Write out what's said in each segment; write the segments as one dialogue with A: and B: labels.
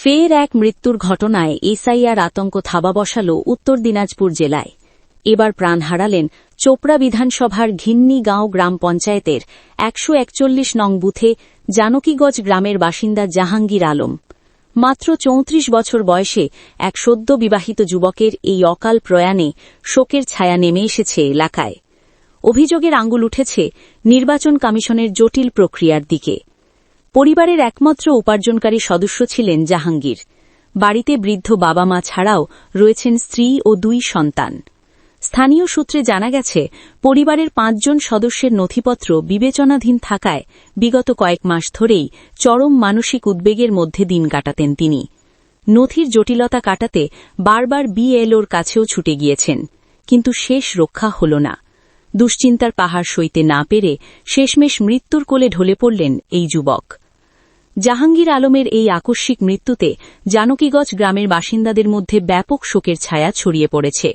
A: ফের এক মৃত্যুর ঘটনায় এসআইআর আতঙ্ক থাবা বসাল উত্তর দিনাজপুর জেলায়। এবার প্রাণ হারালেন চোপড়া বিধানসভার ঘিন্নিগাঁও গ্রাম পঞ্চায়েতের ১৪১ নং বুথে জানকীগঞ্জ গ্রামের বাসিন্দা জাহাঙ্গীর আলম। মাত্র ৩৪ বছর বয়সে এক সদ্য বিবাহিত যুবকের এই অকাল প্রয়াণে শোকের ছায়া নেমে এসেছে এলাকায়। অভিযোগের আঙুল উঠেছে নির্বাচন কমিশনের জটিল প্রক্রিয়ার দিকে। পরিবারের একমাত্র উপার্জনকারী সদস্য ছিলেন জাহাঙ্গীর। বাড়িতে বৃদ্ধ বাবা মা ছাড়াও রয়েছেন স্ত্রী ও ২ সন্তান। স্থানীয় সূত্রে জানা গেছে, পরিবারের ৫ জন সদস্যের নথিপত্র বিবেচনাধীন থাকায় বিগত কয়েক মাস ধরেই চরম মানসিক উদ্বেগের মধ্যে দিন কাটাতেন তিনি। নথির জটিলতা কাটাতে বারবার বিএলওর কাছেও ছুটে গিয়েছেন, কিন্তু শেষ রক্ষা হল না। দুশ্চিন্তার পাহাড় সইতে না পেরে শেষমেশ মৃত্যুর কোলে ঢলে পড়লেন এই যুবক। জাহাঙ্গীর আলমের এই আকস্মিক মৃত্যুতে জানকীগঞ্জ গ্রামের বাসিন্দাদের মধ্যে ব্যাপক শোকের ছায়া ছড়িয়ে পড়েছে।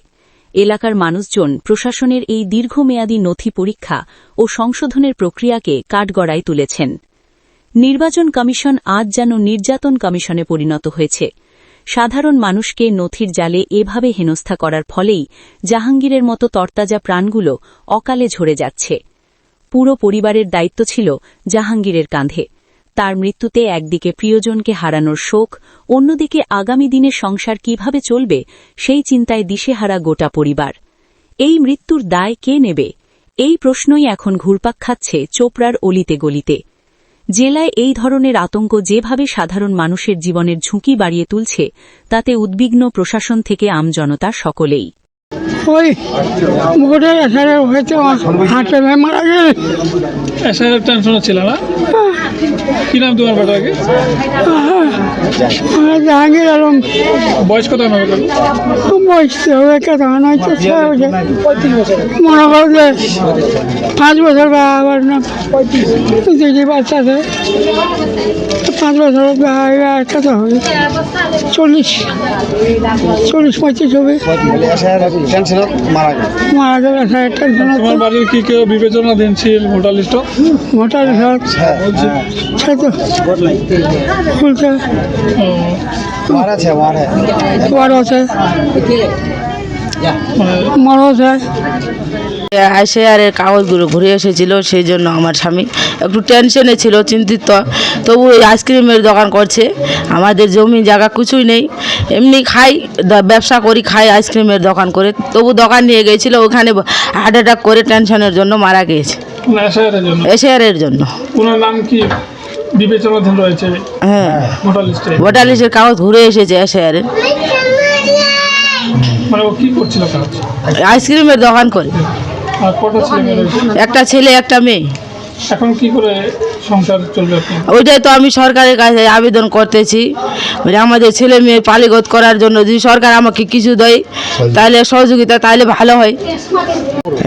A: এলাকার মানুষজন প্রশাসনের এই দীর্ঘমেয়াদী নথি পরীক্ষা ও সংশোধনের প্রক্রিয়াকে কাঠগড়ায় তুলেছেন। নির্বাচন কমিশন আজ যেন নির্যাতন কমিশনে পরিণত হয়েছে। সাধারণ মানুষকে নথির জালে এভাবে হেনস্থা করার ফলেই জাহাঙ্গীরের মতো তরতাজা প্রাণগুলো অকালে ঝরে যাচ্ছে। পুরো পরিবারের দায়িত্ব ছিল জাহাঙ্গীরের কাঁধে। তার মৃত্যুতে একদিকে প্রিয়জনকে হারানোর শোক, অন্যদিকে আগামী দিনে সংসার কিভাবে চলবে সেই চিন্তায় দিশেহারা গোটা পরিবার। এই মৃত্যুর দায় কে নেবে? এই প্রশ্নই এখন ঘুরপাক খাচ্ছে চোপড়ার অলিতে গলিতে। জেলায় এই ধরনের আতঙ্ক যেভাবে সাধারণ মানুষের জীবনের ঝুঁকি বাড়িয়ে তুলছে, তাতে উদ্বিগ্ন প্রশাসন থেকে আমজনতা সকলেই।
B: ওই ভোটের এসআইআর হয়েছে, হাঁটে মারা গেলে
C: এসআইআর টেনশন ছিল না। কি নাম তোমার বেটাকে?
B: জাহাঙ্গীর আলম।
C: বয়স কত হবে?
B: বয়স হবে কত হয়তো মনে করো যে 5 বছর বা আবার না 2 বাচ্চা আছে, 5 বছর কত হবে 40-45 হবে। মারা গেল টেনশন।
C: তোমার বাড়ির কি কেউ বিবেচনাধীন ছিল ভোটার লিস্ট?
B: ভোটার লিস্ট খুলছে,
D: এসআইআরের কাগজগুলো ঘুরে এসেছিল, সেই জন্য আমার স্বামী একটু টেনশনে ছিল, চিন্তিত। তবু ওই আইসক্রিমের দোকান করছে, আমাদের জমি জায়গা কিছুই নেই, এমনি খাই, ব্যবসা করি, খাই আইসক্রিমের দোকান করে। তবু দোকান নিয়ে গিয়েছিল, ওখানে হার্ট অ্যাটাক করে টেনশনের জন্য মারা গিয়েছে। এসআইআরের জন্য
C: ওনার নাম কি বিবেচনাধীন রয়েছে?
D: হ্যাঁ,
C: ভোটার
D: লিস্টের কাগজ ঘুরে এসেছে এসআইআরের।
C: মানে ও কি করছিল কাজ?
D: আইসক্রিমের দোকান করে।
C: আর কত ছেলে রয়েছে?
D: একটা ছেলে একটা মেয়ে।
C: এখন কি করে সংসার চলবে?
D: ওইটাই তো আমি সরকারের কাছে আবেদন করতেছি, আমাদের ছেলে মেয়ে পালিগত করার জন্য যদি সরকার আমাকে কিছু দেয় তাহলে সহযোগিতা, তাহলে ভালো হয়।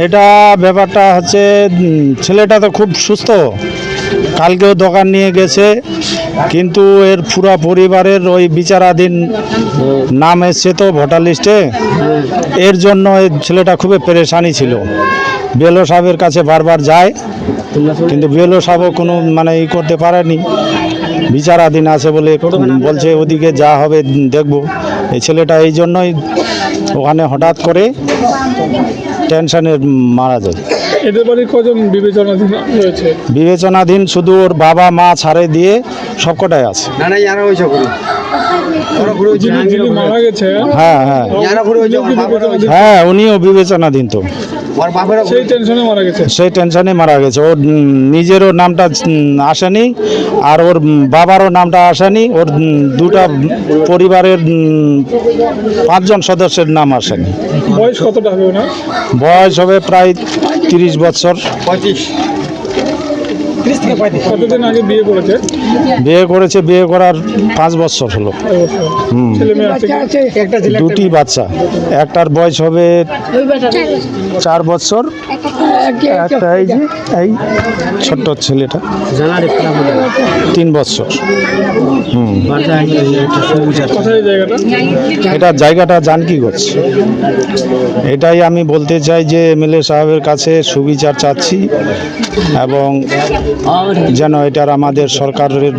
E: এটা ব্যাপারটা হচ্ছে, ছেলেটা তো খুব সুস্থ, কালকেও দোকান নিয়ে গেছে, কিন্তু এর পুরা পরিবারের ওই বিচারাধীন নাম এসছে তো ভোটার লিস্টে, এর জন্য এই ছেলেটা খুবই পেরেশানি ছিল। বিএলও সাহেবের কাছে বারবার যায়, কিন্তু বিএলও সাহেবও কোনো ই করতে পারেনি, বিচারাধীন আছে বলে বলছে ওদিকে যা হবে দেখব। এই ছেলেটা এই জন্যই ওখানে হঠাৎ করে টেনশনে মারা যায়।
C: এদের বাড়ির কজন বিবেচনাধীন রয়েছে?
E: বিবেচনাধীন শুধু ওর বাবা মা ছাড়ে দিয়ে সবকটাই আছে। হ্যাঁ হ্যাঁ হ্যাঁ, উনিও বিবেচনাধীন তো, সেই টেনশনে মারা গেছে। ওর নিজেরও নামটা আসেনি, আর ওর বাবারও নামটা আসেনি, ওর দুটা পরিবারের 5 জন সদস্যের নাম আসেনি।
C: বয়স কতটা হবে ওনার?
E: বয়স হবে প্রায় 30 বছর।
C: কতদিন আগে বিয়ে করেছে?
E: বিয়ে করার 5 বছর হলো। দুটি বাচ্চা, একটার বয়স হবে 4 বছর, একটা এই ছোট্ট ছেলেটা 3 বছর। এটা জায়গাটা জানকীগঞ্জ। এটাই আমি বলতে চাই যে এমএলএ সাহেবের কাছে সুবিচার চাচ্ছি, এবং যেন এটার আমাদের সরকারের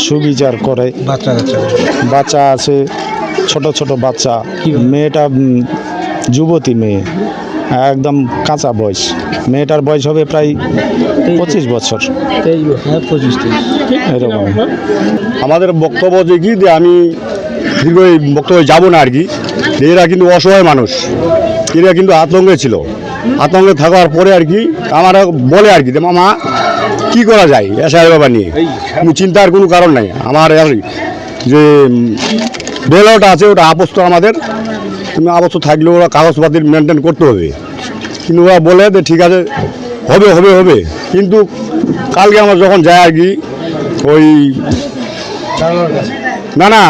E: সুবিচার করে। বাচ্চা আছে, ছোট ছোট বাচ্চা, মেয়েটা যুবতী মেয়ে, একদম কাঁচা বয়স। মেয়েটার বয়স হবে প্রায় 25 বছর এরকম।
F: আমাদের বক্তব্য যে কি যে আমি দীর্ঘ এই বক্তব্যে যাবো না আর কি। এরা কিন্তু অসহায় মানুষ, এরা কিন্তু আতঙ্কে ছিল। আতঙ্কে থাকার পরে আর কি আমার বলে আর কি, মামা কী করা যায় এসআই বাবা নিয়ে, কোনো চিন্তার কোনো কারণ নাই। আমার যে বেলটা আছে ওটা আপস্ত আমাদের, তুমি আপস্ত থাকলেও ওরা কাগজপাতি মেনটেন করতে হবে। কিন্তু ওরা বলে যে ঠিক আছে হবে হবে হবে। কিন্তু কালকে আমরা যখন যাই আর কি ওই না না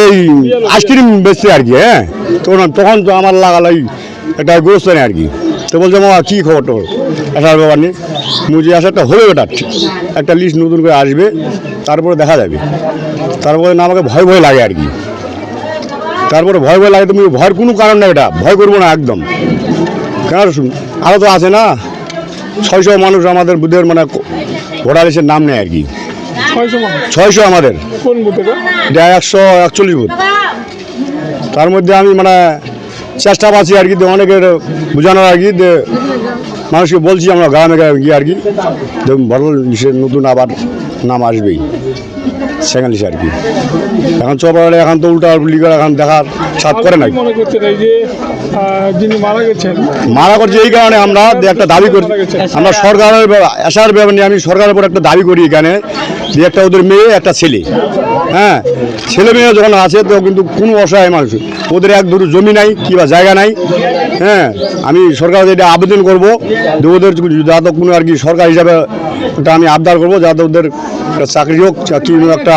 F: এই আইসক্রিম বেচছে আর কি, হ্যাঁ, তখন তো আমার লাগালো একটা গ্রস্ত নেই আর কি। তো বলছে আমার কী খবর তোর আসার ব্যাপার নেই, মুজি আসারটা হবে ওটা একটা লিস্ট নতুন করে আসবে, তারপরে দেখা যাবে। তারপরে না আমাকে ভয় ভয় লাগে আর কি। তারপরে ভয় ভয় লাগে, তুমি ভয়ের কোনো কারণ নেই, এটা ভয় করবো না একদম। কেন আরও তো আছে না 600 মানুষ আমাদের বুধের মানে ভোটার লিস্টের নাম নেয় আর কি। 600 আমাদের,
C: কোন বুথ এটা?
F: এটা 141 বুথ। তার মধ্যে আমি মানে চেষ্টা পাচ্ছি আর কি, অনেকের বোঝানোর আর কি, যে মানুষকে বলছি আমরা গ্রামে গিয়ে আর কি, ভোটার লিস্টের নতুন আবার নাম আসবেই সেকেন্ড লিস্ট আর কি। এখন চপাড়ে এখন তো উল্টা উল্টি করে এখন দেখার সাথ করে নাই।
C: মনে করছেন এই যে যিনি মারা গেছেন,
F: মারা করছে এই কারণে আমরা যে একটা দাবি করি, আমরা সরকারের আসার ব্যাপার নিয়ে আমি সরকারের উপর একটা দাবি করি এখানে, যে একটা ওদের মেয়ে একটা ছেলে, হ্যাঁ, ছেলে মেয়ে যখন আছে তো কিন্তু কোনো অসহায় মানুষ, ওদের এক দুটো জমি নাই কিংবা জায়গা নাই, হ্যাঁ, আমি সরকার এটা আবেদন করব যে ওদের যাতে কোনো আর কি সরকার হিসাবে এটা আমি আবদার করবো যাতে ওদের একটা চাকরি হোক, কোনো একটা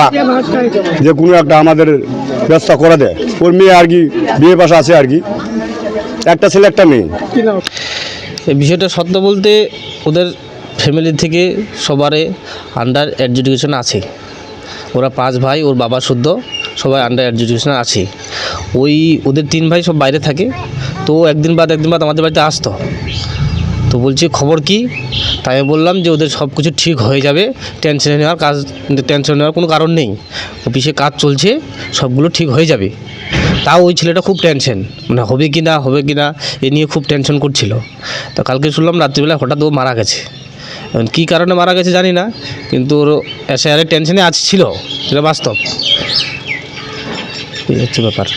F: যে কোনো একটা আমাদের ব্যবস্থা করে দেয়। ওর মেয়ে আর কি বিয়ে পাশে আছে আর কি, একটা ছেলে একটা মেয়ে।
C: কি নাম?
G: এই বিষয়টা সত্য বলতে ওদের ফ্যামিলি থেকে সবারে আন্ডার এডুকেশন আছে। ওরা 5 ভাই, ওর বাবা শুদ্ধ, সবাই আন্ডার এডুকেশন আছে। ওদের 3 ভাই সব বাইরে থাকে, তো একদিন বাদ আমাদের বাড়িতে আসতো। তো বলছি খবর কি, তাই আমি বললাম যে ওদের সব কিছু ঠিক হয়ে যাবে, টেনশন নেওয়ার কোনো কারণ নেই, অফিসে কাজ চলছে, সবগুলো ঠিক হয়ে যাবে। তাও ওই ছেলেটা খুব টেনশন, মানে হবে কি না এ নিয়ে খুব টেনশন করছিল। তো কালকে শুনলাম রাত্রিবেলা হঠাৎ ও মারা গেছে। এখন কী কারণে মারা গেছে জানি না, কিন্তু ওর এসআইআরের টেনশনে ছিল, এটা বাস্তব। এই হচ্ছে ব্যাপার।